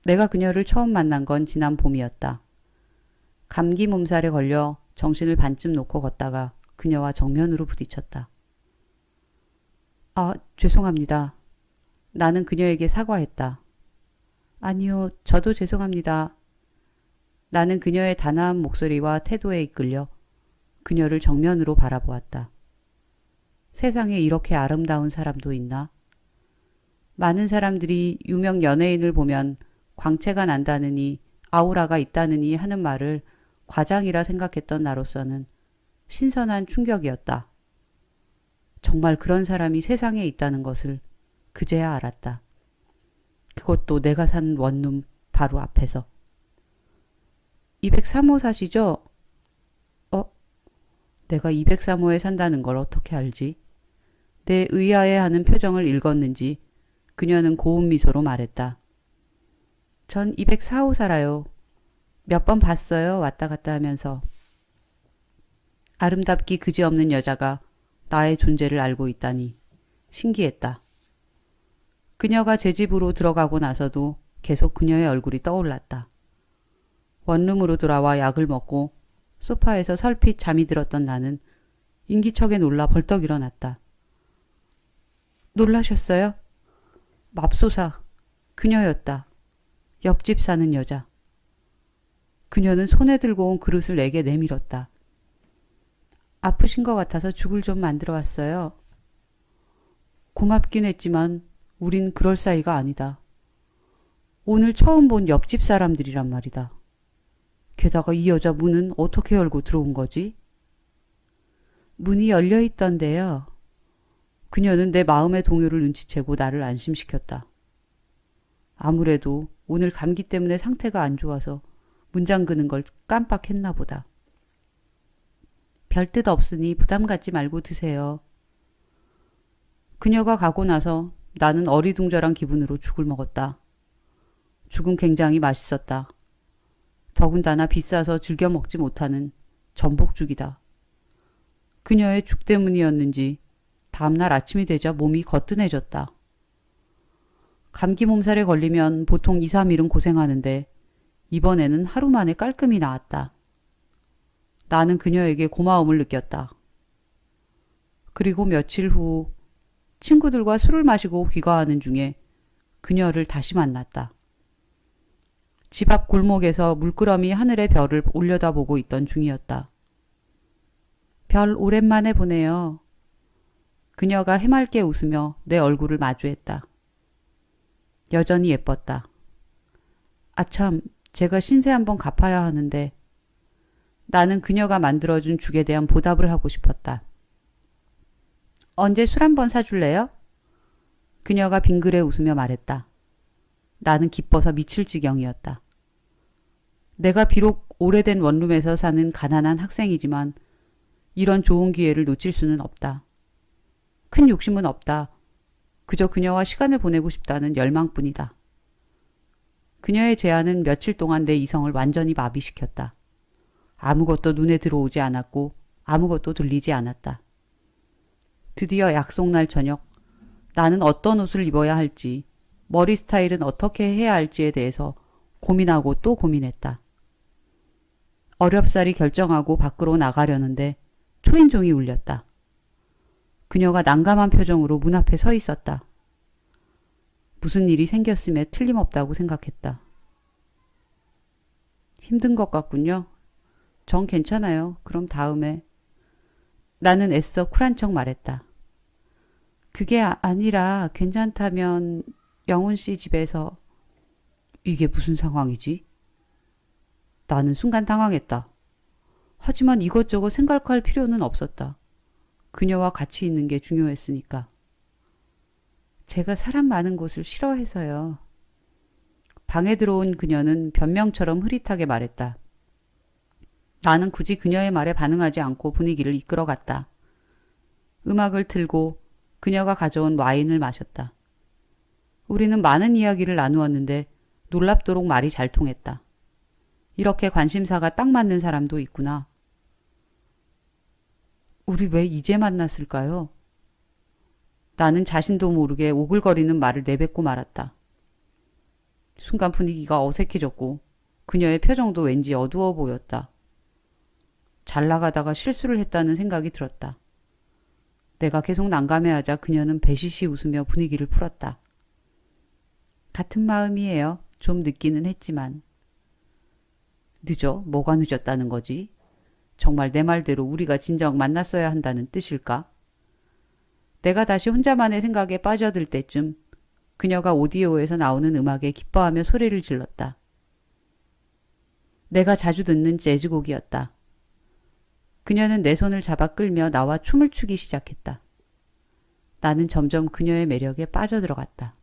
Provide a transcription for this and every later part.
내가 그녀를 처음 만난 건 지난 봄이었다. 감기 몸살에 걸려 정신을 반쯤 놓고 걷다가 그녀와 정면으로 부딪혔다. 아, 죄송합니다. 나는 그녀에게 사과했다. 아니요, 저도 죄송합니다. 나는 그녀의 단아한 목소리와 태도에 이끌려 그녀를 정면으로 바라보았다. 세상에 이렇게 아름다운 사람도 있나? 많은 사람들이 유명 연예인을 보면 광채가 난다느니 아우라가 있다느니 하는 말을 과장이라 생각했던 나로서는 신선한 충격이었다. 정말 그런 사람이 세상에 있다는 것을 그제야 알았다. 그것도 내가 사는 원룸 바로 앞에서. 203호 사시죠? 내가 203호에 산다는 걸 어떻게 알지? 내 의아해하는 표정을 읽었는지 그녀는 고운 미소로 말했다. 전 204호 살아요. 몇 번 봤어요. 왔다 갔다 하면서. 아름답기 그지없는 여자가 나의 존재를 알고 있다니 신기했다. 그녀가 제 집으로 들어가고 나서도 계속 그녀의 얼굴이 떠올랐다. 원룸으로 돌아와 약을 먹고 소파에서 설핏 잠이 들었던 나는 인기척에 놀라 벌떡 일어났다. 놀라셨어요? 맙소사, 그녀였다. 옆집 사는 여자. 그녀는 손에 들고 온 그릇을 내게 내밀었다. 아프신 것 같아서 죽을 좀 만들어 왔어요. 고맙긴 했지만 우린 그럴 사이가 아니다. 오늘 처음 본 옆집 사람들이란 말이다. 게다가 이 여자 문은 어떻게 열고 들어온 거지? 문이 열려 있던데요. 그녀는 내 마음의 동요를 눈치채고 나를 안심시켰다. 아무래도 오늘 감기 때문에 상태가 안 좋아서 문 잠그는 걸 깜빡했나 보다. 별뜻 없으니 부담 갖지 말고 드세요. 그녀가 가고 나서 나는 어리둥절한 기분으로 죽을 먹었다. 죽은 굉장히 맛있었다. 더군다나 비싸서 즐겨 먹지 못하는 전복죽이다. 그녀의 죽 때문이었는지 다음날 아침이 되자 몸이 거뜬해졌다. 감기 몸살에 걸리면 보통 2, 3일은 고생하는데 이번에는 하루 만에 깔끔히 나았다. 나는 그녀에게 고마움을 느꼈다. 그리고 며칠 후 친구들과 술을 마시고 귀가하는 중에 그녀를 다시 만났다. 집 앞 골목에서 물끄러미 하늘의 별을 올려다보고 있던 중이었다. 별 오랜만에 보네요. 그녀가 해맑게 웃으며 내 얼굴을 마주했다. 여전히 예뻤다. 아참, 제가 신세 한번 갚아야 하는데 나는 그녀가 만들어준 죽에 대한 보답을 하고 싶었다. 언제 술 한번 사줄래요? 그녀가 빙그레 웃으며 말했다. 나는 기뻐서 미칠 지경이었다. 내가 비록 오래된 원룸에서 사는 가난한 학생이지만 이런 좋은 기회를 놓칠 수는 없다. 큰 욕심은 없다. 그저 그녀와 시간을 보내고 싶다는 열망뿐이다. 그녀의 제안은 며칠 동안 내 이성을 완전히 마비시켰다. 아무것도 눈에 들어오지 않았고 아무것도 들리지 않았다. 드디어 약속날 저녁, 나는 어떤 옷을 입어야 할지, 머리 스타일은 어떻게 해야 할지에 대해서 고민하고 또 고민했다. 어렵사리 결정하고 밖으로 나가려는데 초인종이 울렸다. 그녀가 난감한 표정으로 문 앞에 서 있었다. 무슨 일이 생겼음에 틀림없다고 생각했다. 힘든 것 같군요. 전 괜찮아요. 그럼 다음에. 나는 애써 쿨한 척 말했다. 그게 아니라 괜찮다면 영훈 씨 집에서. 이게 무슨 상황이지? 나는 순간 당황했다. 하지만 이것저것 생각할 필요는 없었다. 그녀와 같이 있는 게 중요했으니까. 제가 사람 많은 곳을 싫어해서요. 방에 들어온 그녀는 변명처럼 흐릿하게 말했다. 나는 굳이 그녀의 말에 반응하지 않고 분위기를 이끌어갔다. 음악을 틀고 그녀가 가져온 와인을 마셨다. 우리는 많은 이야기를 나누었는데 놀랍도록 말이 잘 통했다. 이렇게 관심사가 딱 맞는 사람도 있구나. 우리 왜 이제 만났을까요? 나는 자신도 모르게 오글거리는 말을 내뱉고 말았다. 순간 분위기가 어색해졌고 그녀의 표정도 왠지 어두워 보였다. 잘 나가다가 실수를 했다는 생각이 들었다. 내가 계속 난감해하자 그녀는 배시시 웃으며 분위기를 풀었다. 같은 마음이에요. 좀 늦기는 했지만. 늦어? 뭐가 늦었다는 거지? 정말 내 말대로 우리가 진정 만났어야 한다는 뜻일까? 내가 다시 혼자만의 생각에 빠져들 때쯤 그녀가 오디오에서 나오는 음악에 기뻐하며 소리를 질렀다. 내가 자주 듣는 재즈곡이었다. 그녀는 내 손을 잡아 끌며 나와 춤을 추기 시작했다. 나는 점점 그녀의 매력에 빠져들어갔다.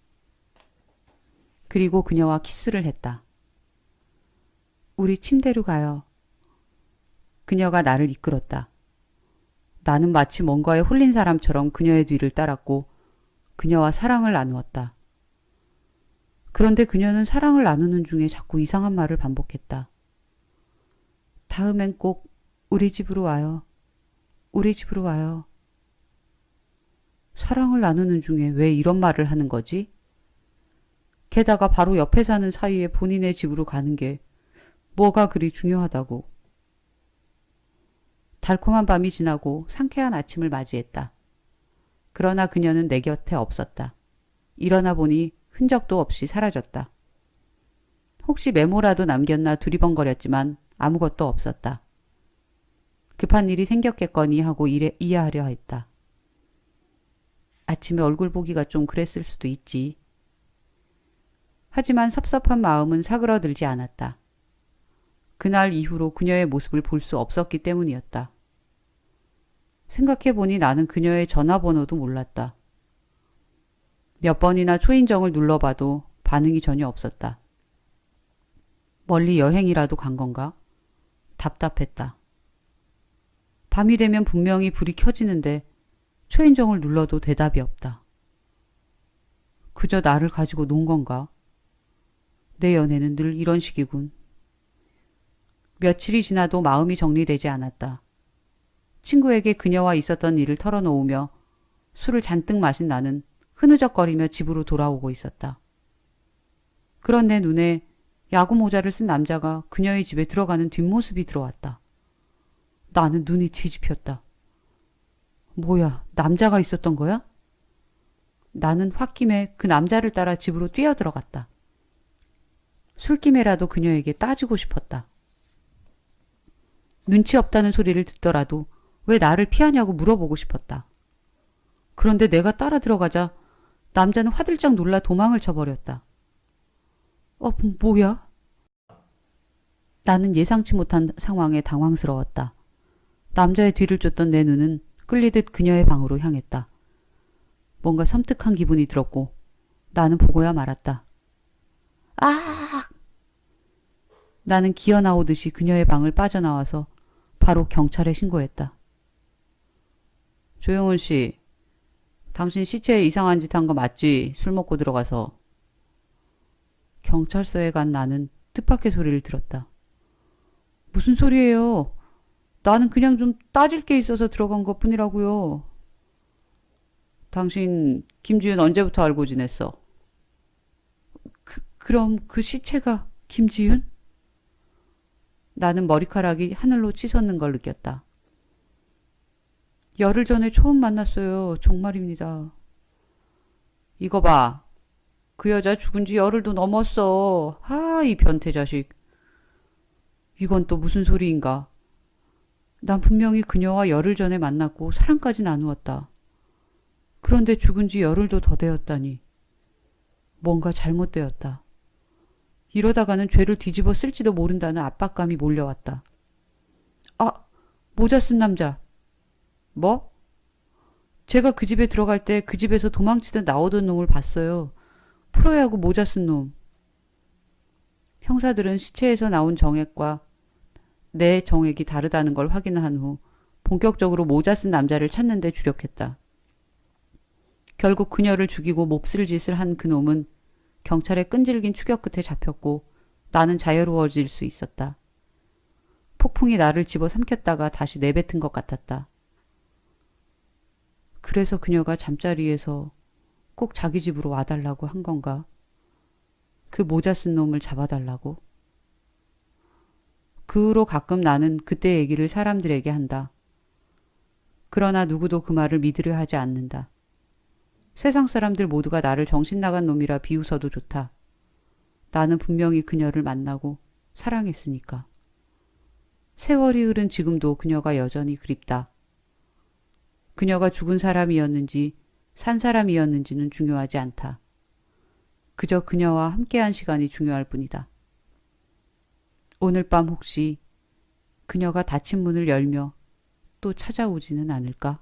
그리고 그녀와 키스를 했다. 우리 침대로 가요. 그녀가 나를 이끌었다. 나는 마치 뭔가에 홀린 사람처럼 그녀의 뒤를 따랐고 그녀와 사랑을 나누었다. 그런데 그녀는 사랑을 나누는 중에 자꾸 이상한 말을 반복했다. 다음엔 꼭 우리 집으로 와요. 우리 집으로 와요. 사랑을 나누는 중에 왜 이런 말을 하는 거지? 게다가 바로 옆에 사는 사이에 본인의 집으로 가는 게 뭐가 그리 중요하다고. 달콤한 밤이 지나고 상쾌한 아침을 맞이했다. 그러나 그녀는 내 곁에 없었다. 일어나 보니 흔적도 없이 사라졌다. 혹시 메모라도 남겼나 두리번거렸지만 아무것도 없었다. 급한 일이 생겼겠거니 하고 이해하려 했다. 아침에 얼굴 보기가 좀 그랬을 수도 있지. 하지만 섭섭한 마음은 사그러들지 않았다. 그날 이후로 그녀의 모습을 볼 수 없었기 때문이었다. 생각해보니 나는 그녀의 전화번호도 몰랐다. 몇 번이나 초인종을 눌러봐도 반응이 전혀 없었다. 멀리 여행이라도 간 건가? 답답했다. 밤이 되면 분명히 불이 켜지는데 초인종을 눌러도 대답이 없다. 그저 나를 가지고 논 건가? 내 연애는 늘 이런 식이군. 며칠이 지나도 마음이 정리되지 않았다. 친구에게 그녀와 있었던 일을 털어놓으며 술을 잔뜩 마신 나는 흐느적거리며 집으로 돌아오고 있었다. 그런 내 눈에 야구 모자를 쓴 남자가 그녀의 집에 들어가는 뒷모습이 들어왔다. 나는 눈이 뒤집혔다. 뭐야, 남자가 있었던 거야? 나는 홧김에 그 남자를 따라 집으로 뛰어들어갔다. 술김에라도 그녀에게 따지고 싶었다. 눈치 없다는 소리를 듣더라도 왜 나를 피하냐고 물어보고 싶었다. 그런데 내가 따라 들어가자 남자는 화들짝 놀라 도망을 쳐버렸다. 뭐야? 나는 예상치 못한 상황에 당황스러웠다. 남자의 뒤를 쫓던 내 눈은 끌리듯 그녀의 방으로 향했다. 뭔가 섬뜩한 기분이 들었고 나는 보고야 말았다. 아! 나는 기어 나오듯이 그녀의 방을 빠져나와서 바로 경찰에 신고했다. 조영훈 씨, 당신 시체에 이상한 짓 한 거 맞지? 술 먹고 들어가서. 경찰서에 간 나는 뜻밖의 소리를 들었다. 무슨 소리예요? 나는 그냥 좀 따질 게 있어서 들어간 것 뿐이라고요. 당신 김지윤 언제부터 알고 지냈어? 그럼 그 시체가 김지윤? 나는 머리카락이 하늘로 치솟는 걸 느꼈다. 열흘 전에 처음 만났어요. 정말입니다. 이거 봐. 그 여자 죽은 지 열흘도 넘었어. 이 변태 자식. 이건 또 무슨 소리인가. 난 분명히 그녀와 열흘 전에 만났고 사랑까지 나누었다. 그런데 죽은 지 열흘도 더 되었다니. 뭔가 잘못되었다. 이러다가는 죄를 뒤집어 쓸지도 모른다는 압박감이 몰려왔다. 모자 쓴 남자. 뭐? 제가 그 집에 들어갈 때 그 집에서 도망치듯 나오던 놈을 봤어요. 프로야구 모자 쓴 놈. 형사들은 시체에서 나온 정액과 내 정액이 다르다는 걸 확인한 후 본격적으로 모자 쓴 남자를 찾는 데 주력했다. 결국 그녀를 죽이고 몹쓸 짓을 한 그 놈은 경찰의 끈질긴 추격 끝에 잡혔고 나는 자유로워질 수 있었다. 폭풍이 나를 집어삼켰다가 다시 내뱉은 것 같았다. 그래서 그녀가 잠자리에서 꼭 자기 집으로 와달라고 한 건가? 그 모자 쓴 놈을 잡아달라고? 그 후로 가끔 나는 그때 얘기를 사람들에게 한다. 그러나 누구도 그 말을 믿으려 하지 않는다. 세상 사람들 모두가 나를 정신 나간 놈이라 비웃어도 좋다. 나는 분명히 그녀를 만나고 사랑했으니까. 세월이 흐른 지금도 그녀가 여전히 그립다. 그녀가 죽은 사람이었는지 산 사람이었는지는 중요하지 않다. 그저 그녀와 함께한 시간이 중요할 뿐이다. 오늘 밤 혹시 그녀가 닫힌 문을 열며 또 찾아오지는 않을까?